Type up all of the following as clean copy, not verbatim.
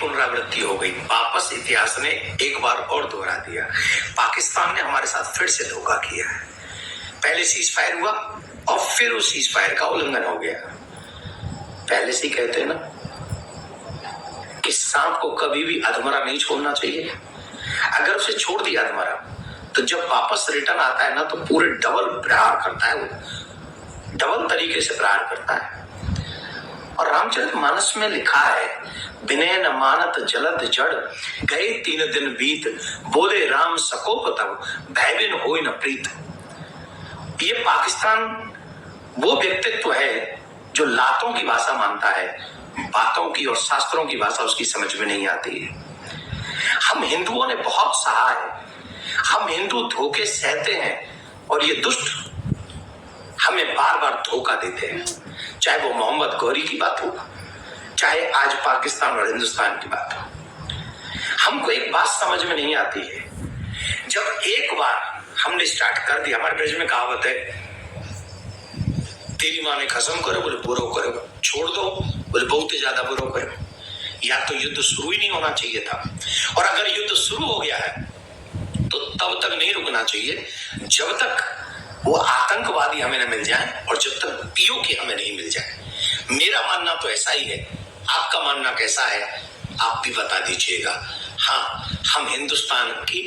पुनरावृत्ति हो गई। वापस इतिहास ने एक बार और दोहरा दिया। पाकिस्तान ने हमारे साथ फिर से धोखा किया है। पहले सीज फायर हुआ और फिर उस सीज फायर का उल्लंघन हो गया। पहले से ही कहते हैं ना कि सांप को कभी भी अधमरा नहीं छोड़ना चाहिए। अगर उसे छोड़ दिया अधमरा तो जब वापस रिटर्न आता है ना तो पूरे डबल प्रहार करता है, वो डबल तरीके से प्रहार करता है। और रामचरितमानस में लिखा है, विनय न मानत जलद जड़, गए 3 दिन बीत, बोले राम सकोप तब, भयबिन होय न प्रीत। ये पाकिस्तान वो व्यक्तित्व है जो लातों की भाषा मानता है, बातों की और शास्त्रों की भाषा उसकी समझ में नहीं आती है। हम हिंदुओं ने बहुत सहा है, हम हिंदू धोखे सहते हैं और ये दुष्ट हमें बार बार धोखा देते हैं। चाहे वो मोहम्मद गौरी की बात हो, चाहे आज पाकिस्तान और हिंदुस्तान की बात हो। हमको एक बात समझ में नहीं आती है, जब एक बार हमने स्टार्ट कर दिया, हमारे ब्रज में कहावत है, तेरी माँ ने कसम करो, बोले बुरो करो, छोड़ दो, बोले बहुत ही ज्यादा बुरो करो। या तो युद्ध शुरू ही नहीं होना चाहिए था, और अगर युद्ध शुरू हो गया है तो तब तक नहीं रुकना चाहिए जब तक वो आतंकवादी हमें न मिल जाए और जब तक पीओके हमें नहीं मिल जाए। मेरा मानना तो ऐसा ही है, आपका मानना कैसा है आप भी बता दीजिएगा। हाँ, हम हिंदुस्तान की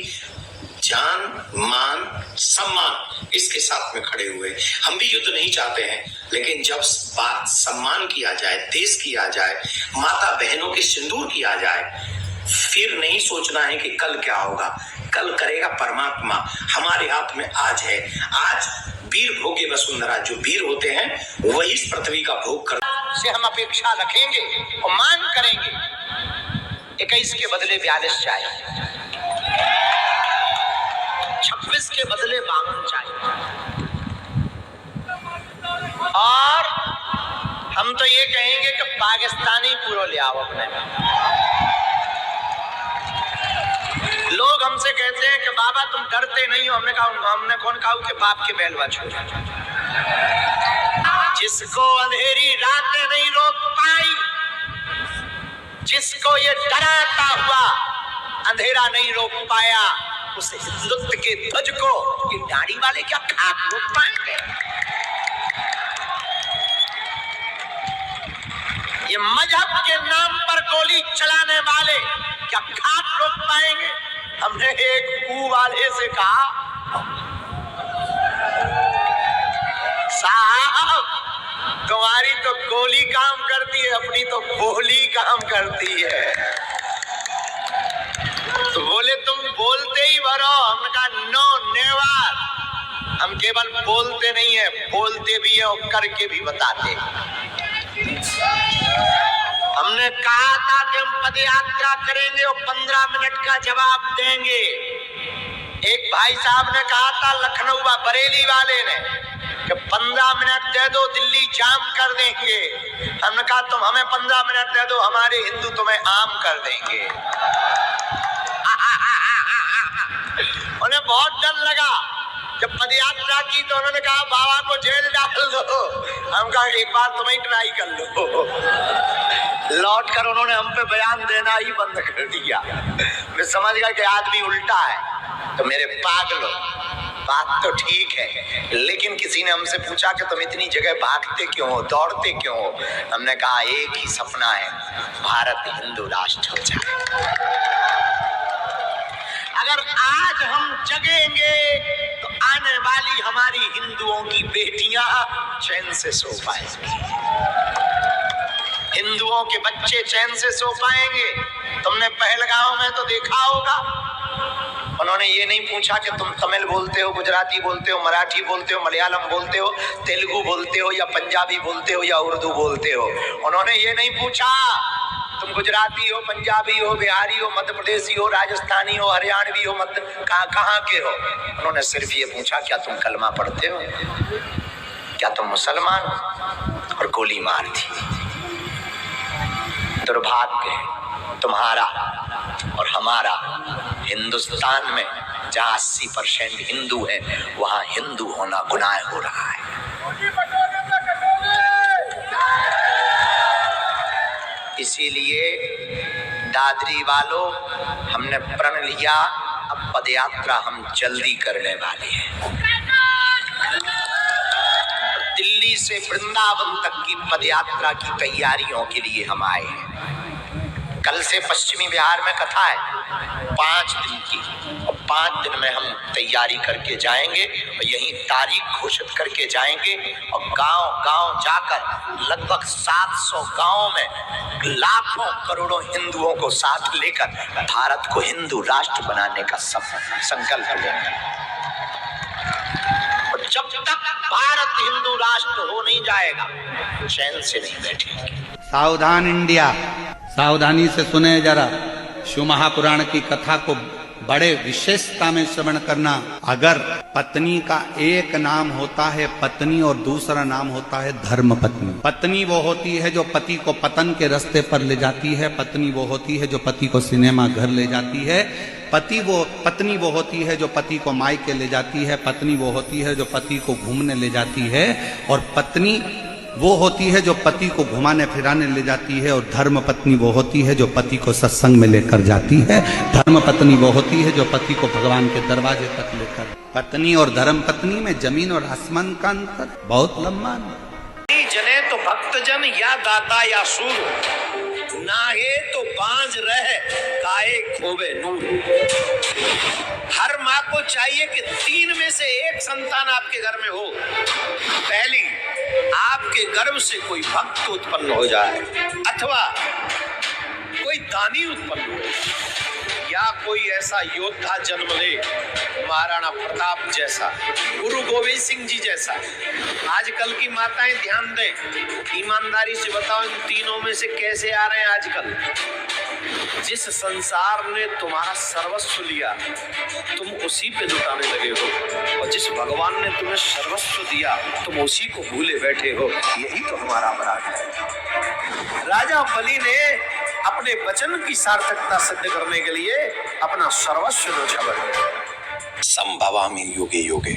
जान मान सम्मान इसके साथ में खड़े हुए। हम भी युद्ध नहीं चाहते हैं, लेकिन जब बात सम्मान की आ जाए, देश की आ जाए, माता बहनों के सिंदूर की आ जाए, फिर नहीं सोचना है कि कल क्या होगा। कल करेगा परमात्मा। हमारे हाथ में आज है। आज वीर भोगे वसुंधरा, जो वीर होते हैं वही इस पृथ्वी का भोग कर से हम अपेक्षा रखेंगे और मान करेंगे। 21 के बदले 42 चाहिए, 26 के बदले 52 चाहिए। और हम तो ये कहेंगे कि पाकिस्तानी पूरा ले आओ अपने में। लोग हमसे कहते हैं कि बाबा तुम डरते नहीं हो। हमने कौन कहा कि बाप के बैल बछो। जिसको अंधेरी रातें नहीं रोक पाई, जिसको ये डराता हुआ अंधेरा नहीं रोक पाया, उस हिंदुत्व के ध्वज को ये दाढ़ी वाले क्या खाक रोक पाएंगे? ये मजहब के नाम पर गोली चलाने वाले क्या खाक रोक पाएंगे? हमने एक कू वाले से कहा, साहब तुम्हारी तो गोली काम करती है, अपनी तो बोली काम करती है। तो बोले तुम बोलते ही भरो। हमने कहा नो नेवर, हम केवल बोलते नहीं है, बोलते भी है और करके भी बताते। हमने कहा था कि हम पद यात्रा करेंगे और 15 मिनट का जवाब देंगे। एक भाई साहब ने कहा था लखनऊ बरेली वाले ने कि 15 मिनट दे दो दिल्ली जाम कर देंगे। हमने कहा तुम हमें 15 मिनट दे दो, हमारे हिंदू तुम्हें आम कर देंगे। उन्हें बहुत डर लगा। जब पदयात्रा की तो उन्होंने कहा बाबा को जेल डाल दो। हम कहा एक बार तुम्हें ट्राई कर लो। लौट कर उन्होंने हम पे बयान देना ही बंद कर दिया। मैं समझ गया कि आदमी उल्टा है। तो मेरे पागलो, बात तो ठीक है, लेकिन किसी ने हमसे पूछा कि तुम इतनी जगह भागते क्यों हो, दौड़ते क्यों हो? हमने कहा एक ही सपना है, भारत हिंदू राष्ट्र हो जाए। अगर आज हम जगेंगे तो आने वाली हमारी हिंदुओं की बेटियां चैन से सो पाएंगी, हिंदुओं के बच्चे चैन से सो पाएंगे। तुमने पहलगांव में तो देखा होगा, उन्होंने ये नहीं पूछा कि तुम तमिल बोलते हो, गुजराती बोलते हो, मराठी बोलते हो, मलयालम बोलते हो, तेलुगु बोलते हो या पंजाबी बोलते हो या उर्दू बोलते हो। उन्होंने ये नहीं पूछा तुम गुजराती हो, पंजाबी हो, बिहारी हो, मध्य प्रदेशी हो, राजस्थानी हो, हरियाणवी हो, कहाँ के हो। उन्होंने सिर्फ ये पूछा क्या तुम कलमा पढ़ते हो, क्या तुम मुसलमान हो, और गोली मार दी। दुर्भाग्य तुम्हारा और हमारा, हिंदुस्तान में जहाँ 80% हिंदू है वहाँ हिंदू होना गुनाह हो रहा है। इसीलिए दादरी वालों, हमने प्रण लिया, अब पदयात्रा हम जल्दी करने वाले हैं। दिल्ली से वृंदावन तक की पदयात्रा की तैयारियों के लिए हम आए हैं। कल से पश्चिमी बिहार में कथा है 5 दिन की, और 5 दिन में हम तैयारी करके जाएंगे और यहीं तारीख घोषित करके जाएंगे और गांव-गांव जाकर लगभग 700 गांवों में लाखों करोड़ों हिंदुओं को साथ लेकर भारत को हिंदू राष्ट्र बनाने का संकल्प लेंगे। और जब तक भारत हिंदू राष्ट्र हो नहीं जाएगा, चैन से नहीं बैठेंगे। सावधान इंडिया, सावधानी से सुने जरा। शिव महापुराण की कथा को बड़े विशेषता में श्रवण करना। अगर पत्नी का एक नाम होता है पत्नी और दूसरा नाम होता है धर्म पत्नी। पत्नी वो होती है जो पति को पतन के रास्ते पर ले जाती है। पत्नी वो होती है जो पति को सिनेमा घर ले जाती है। पत्नी वो होती है जो पति को मायके ले जाती है। पत्नी वो होती है जो पति को घूमने ले जाती है। और पत्नी वो होती है जो पति को घुमाने फिराने ले जाती है। और धर्म पत्नी वो होती है जो पति को सत्संग में लेकर जाती है। धर्म पत्नी वो होती है जो पति को भगवान के दरवाजे तक लेकर। पत्नी और धर्म पत्नी में जमीन और आसमान का अंतर बहुत लंबा। जने तो भक्तजन या दाता या सूर, नाहे तो बांझ रहे काए खोवे नूर। हर माँ को चाहिए कि 3 में से 1 संतान आपके घर में हो। पहली, आपके गर्भ से कोई भक्त उत्पन्न हो जाए, अथवा कोई दानी उत्पन्न हो, या कोई ऐसा योद्धा जन्म ले, महाराणा प्रताप जैसा, गुरु गोविंद सिंह जी जैसा। आजकल की माताएं ध्यान दें, ईमानदारी से बताओ, इन तीनों में से कैसे आ रहे हैं आजकल? जिस संसार ने तुम्हारा सर्वस्व लिया, तुम उसी पे लुटाने लगे हो, और जिस भगवान ने तुम्हें सर्वस्व दिया, तुम उसी को भूले बैठे हो। यही तो हमारा अपराध है। राजा बलि ने अपने वचन की सार्थकता सिद्ध करने के लिए अपना सर्वस्व न्योछावर किया। संभवामि युगे युगे।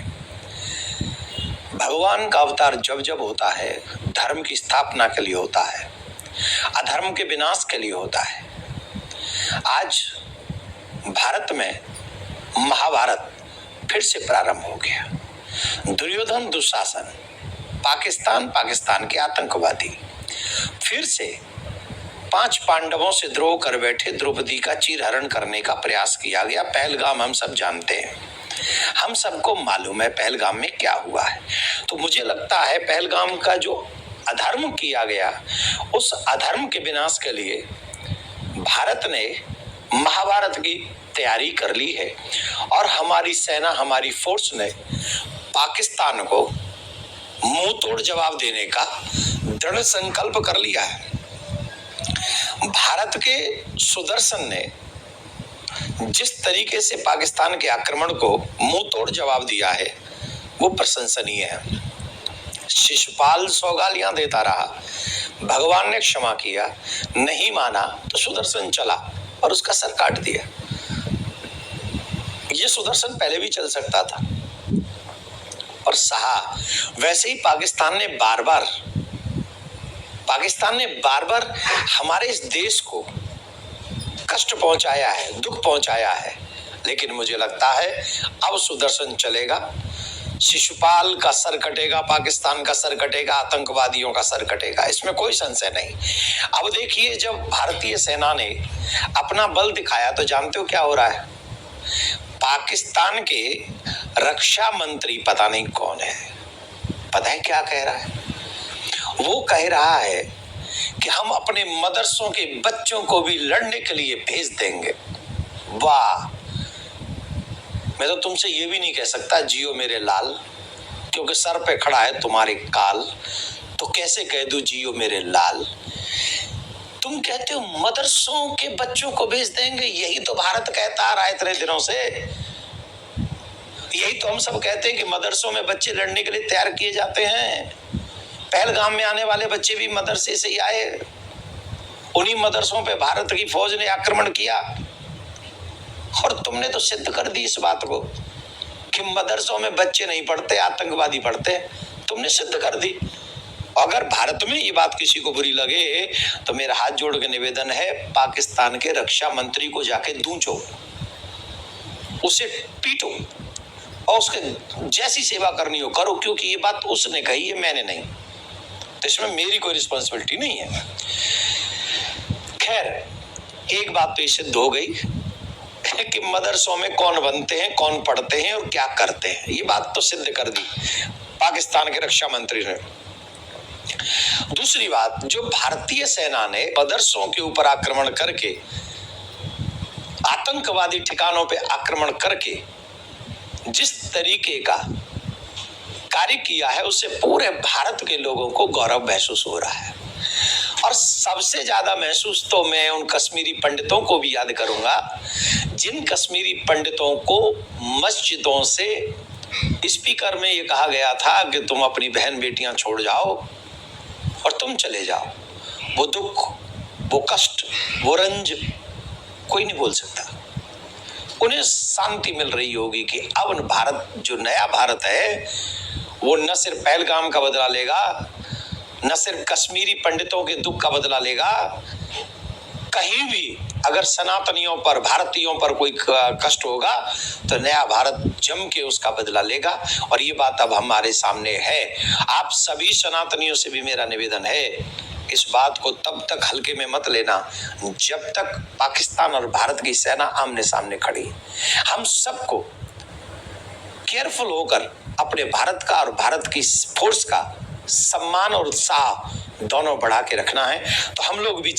भगवान का अवतार जब जब होता है, धर्म की स्थापना के लिए होता है, अधर्म के विनाश के लिए होता है। आज भारत में महाभारत फिर से प्रारंभ हो गया। दुर्योधन दुशासन, पाकिस्तान के आतंकवादी फिर से 5 पांडवों से द्रोह कर बैठे द्रौपदी का चीरहरण करने का प्रयास किया गया। पहलगाम हम सब जानते हैं, हम सबको मालूम है पहलगाम में क्या हुआ है। तो मुझे लगता है पहलगाम का जो अधर्म किया गया, उस अधर्म के विनाश के लिए भारत ने महाभारत की तैयारी कर ली है। और हमारी सेना, हमारी फोर्स ने पाकिस्तान को मुंह तोड़ जवाब देने का दृढ़ संकल्प कर लिया है। भारत के सुदर्शन ने जिस तरीके से पाकिस्तान के आक्रमण को मुंह तोड़ जवाब दिया है, वो प्रशंसनीय है। शिशुपाल सौगालियां देता रहा, भगवान ने क्षमा किया, नहीं माना तो सुदर्शन चला और उसका सर काट दिया। ये सुदर्शन पहले भी चल सकता था और सहा। वैसे ही पाकिस्तान ने बार बार हमारे इस देश को कष्ट पहुंचाया है, दुख पहुंचाया है। लेकिन मुझे लगता है अब सुदर्शन चलेगा, शिशुपाल का सर कटेगा, पाकिस्तान का सर कटेगा, आतंकवादियों का सर कटेगा, इसमें कोई संशय नहीं। अब देखिए, जब भारतीय सेना ने अपना बल दिखाया तो जानते हो क्या हो रहा है? पाकिस्तान के रक्षा मंत्री, पता नहीं कौन है, पता है क्या कह रहा है? वो कह रहा है कि हम अपने मदरसों के बच्चों को भी लड़ने के लिए भेज देंगे। वाह! मैं तो तुमसे ये भी नहीं कह सकता जियो मेरे लाल, क्योंकि सर पे खड़ा है तुम्हारे काल, तो कैसे कह दूं जियो मेरे लाल। तुम कहते हो मदरसों के बच्चों को भेज देंगे, यही तो भारत कहता आ रहा है इतने दिनों से। यही तो हम सब कहते हैं कि मदरसों में बच्चे लड़ने के लिए तैयार किए जाते हैं। पहलगाम में आने वाले बच्चे भी मदरसे से ही आए, उन्हीं मदरसों पे भारत की फौज ने आक्रमण किया। और तुमने तो सिद्ध कर दी इस बात को कि मदरसों में बच्चे नहीं पढ़ते, आतंकवादी पढ़ते। तुमने सिद्ध कर दी। अगर भारत में ये बात किसी को बुरी लगे तो मेरा हाथ जोड़ के निवेदन है, पाकिस्तान के रक्षा मंत्री को जाके दूंचो, उसे पीटो और उसके जैसी सेवा करनी हो करो, क्योंकि ये बात उसने कही है, मैंने नहीं, तो इसमें मेरी कोई रिस्पॉन्सिबिलिटी नहीं है। खैर, एक बात तो ये सिद्ध हो गई कि मदरसों में कौन बनते हैं, कौन पढ़ते हैं और क्या करते हैं, ये बात तो सिद्ध कर दी पाकिस्तान के रक्षा मंत्री ने। दूसरी बात, जो भारतीय सेना ने मदरसों के ऊपर आक्रमण करके, आतंकवादी ठिकानों पे आक्रमण करके जिस तरीके का कार्य किया है, उससे पूरे भारत के लोगों को गौरव महसूस हो रहा है। और सबसे ज्यादा महसूस तो मैं उन कश्मीरी पंडितों को भी याद करूंगा, जिन कश्मीरी पंडितों को मस्जिदों से स्पीकर में ये कहा गया था कि तुम अपनी बहन बेटियां छोड़ जाओ और तुम चले जाओ। वो दुख, वो कष्ट, वो रंज कोई नहीं बोल सकता। उन्हें शांति मिल रही होगी कि अब भारत, जो नया भारत है, वो न सिर्फ पहलगाम का बदला लेगा, न सिर्फ कश्मीरी पंडितों के दुख का बदला लेगा, कहीं भी अगर सनातनियों पर, भारतीयों पर कोई कष्ट होगा तो नया भारत जम के उसका बदला लेगा। और ये बात अब हमारे सामने है। आप सभी सनातनियों से भी मेरा निवेदन है, इस बात को तब तक हल्के में मत लेना जब तक पाकिस्तान और भारत की सेना आमने सामने खड़ी। हम सबको केयरफुल होकर अपने भारत का और भारत की फोर्स का सम्मान और उत्साह दोनों बढ़ा के रखना है। तो हम लोग भी